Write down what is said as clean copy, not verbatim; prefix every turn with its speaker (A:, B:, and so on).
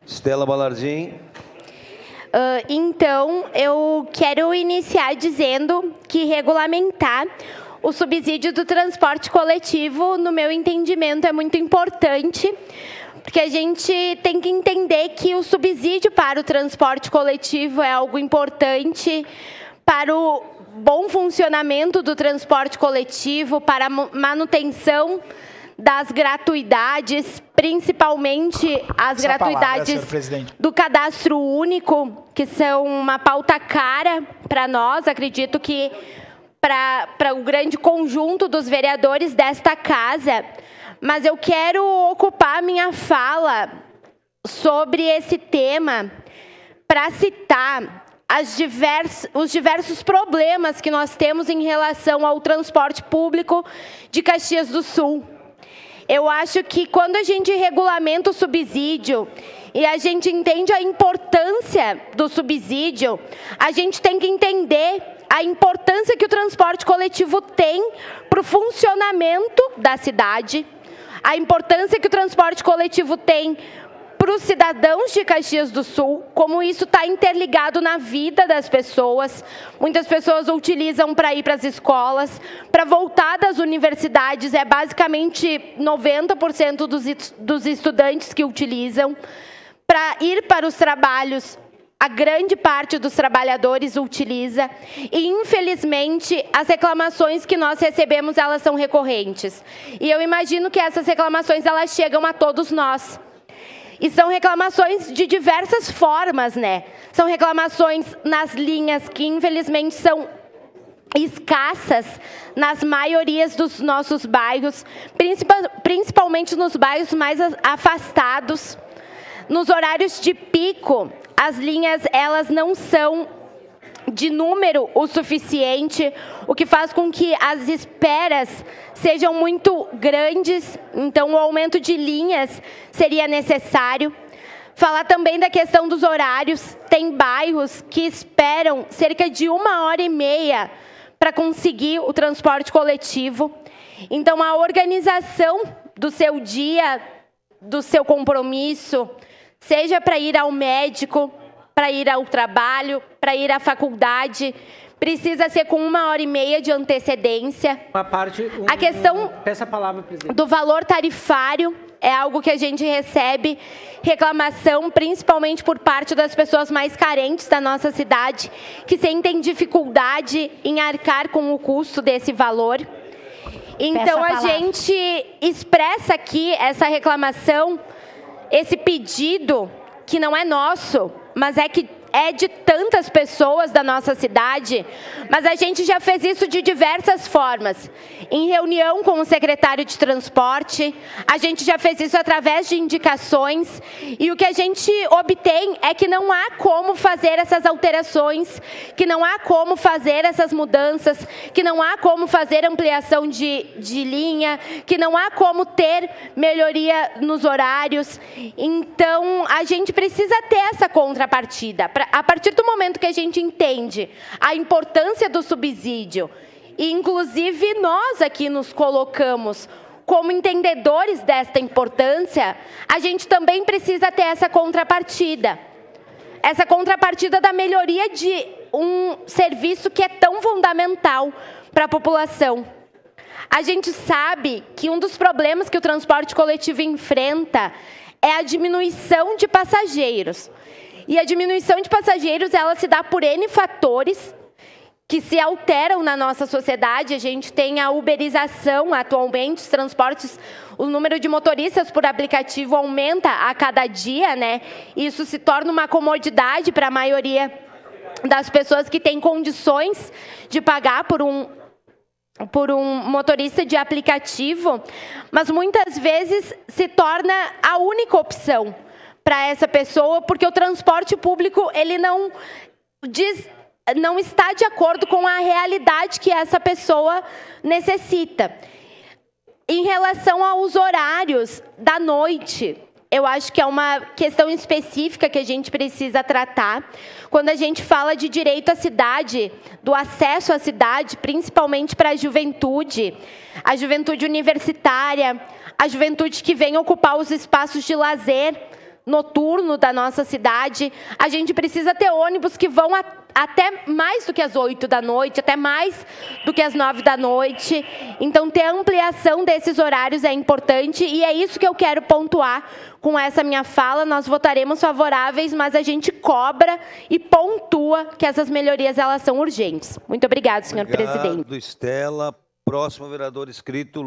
A: Stella Balardim.
B: Então, eu quero iniciar dizendo que regulamentar o subsídio do transporte coletivo, no meu entendimento, é muito importante, porque a gente tem que entender que o subsídio para o transporte coletivo é algo importante para o bom funcionamento do transporte coletivo, para a manutenção das gratuidades, principalmente as gratuidades do cadastro único, que são uma pauta cara para nós, acredito que para o grande conjunto dos vereadores desta casa. Mas eu quero ocupar minha fala sobre esse tema para citar os diversos problemas que nós temos em relação ao transporte público de Caxias do Sul. Eu acho que quando a gente regulamenta o subsídio e a gente entende a importância do subsídio, a gente tem que entender a importância que o transporte coletivo tem para o funcionamento da cidade, a importância que o transporte coletivo tem para os cidadãos de Caxias do Sul, como isso está interligado na vida das pessoas. Muitas pessoas utilizam para ir para as escolas, para voltar das universidades, é basicamente 90% dos estudantes que utilizam. Para ir para os trabalhos, a grande parte dos trabalhadores utiliza. E, infelizmente, as reclamações que nós recebemos, elas são recorrentes. E eu imagino que essas reclamações, elas chegam a todos nós. E são reclamações de diversas formas, né? São reclamações nas linhas que, infelizmente, são escassas nas maiorias dos nossos bairros, principalmente nos bairros mais afastados. Nos horários de pico, as linhas, elas não são de número o suficiente, o que faz com que as esperas sejam muito grandes, então o aumento de linhas seria necessário. Falar também da questão dos horários, tem bairros que esperam cerca de 1h30 para conseguir o transporte coletivo. Então a organização do seu dia, do seu compromisso, seja para ir ao médico, para ir ao trabalho, para ir à faculdade, precisa ser com 1h30 de antecedência. A questão
C: peça a palavra, presidente,
B: do valor tarifário é algo que a gente recebe reclamação, principalmente por parte das pessoas mais carentes da nossa cidade, que sentem dificuldade em arcar com o custo desse valor. Então, a gente expressa aqui essa reclamação, esse pedido, que não é nosso, mas é de tantas pessoas da nossa cidade, mas a gente já fez isso de diversas formas. Em reunião com o secretário de transporte, a gente já fez isso através de indicações, e o que a gente obtém é que não há como fazer essas alterações, que não há como fazer essas mudanças, que não há como fazer ampliação de linha, que não há como ter melhoria nos horários. Então, a gente precisa ter essa contrapartida. A partir do momento que a gente entende a importância do subsídio, e inclusive nós aqui nos colocamos como entendedores desta importância, a gente também precisa ter essa contrapartida. Essa contrapartida da melhoria de um serviço que é tão fundamental para a população. A gente sabe que um dos problemas que o transporte coletivo enfrenta é a diminuição de passageiros. E a diminuição de passageiros, ela se dá por N fatores que se alteram na nossa sociedade. A gente tem a uberização atualmente, os transportes, o número de motoristas por aplicativo aumenta a cada dia, né? Isso se torna uma comodidade para a maioria das pessoas que têm condições de pagar por um motorista de aplicativo, mas muitas vezes se torna a única opção para essa pessoa, porque o transporte público, ele não está de acordo com a realidade que essa pessoa necessita. Em relação aos horários da noite, eu acho que é uma questão específica que a gente precisa tratar. Quando a gente fala de direito à cidade, do acesso à cidade, principalmente para a juventude universitária, a juventude que vem ocupar os espaços de lazer noturno da nossa cidade. A gente precisa ter ônibus que vão até mais do que as 8 da noite, até mais do que as 9 da noite. Então, ter ampliação desses horários é importante e é isso que eu quero pontuar com essa minha fala. Nós votaremos favoráveis, mas a gente cobra e pontua que essas melhorias elas são urgentes. Muito obrigada, senhor presidente.
A: Obrigado, Estela. Próximo vereador inscrito.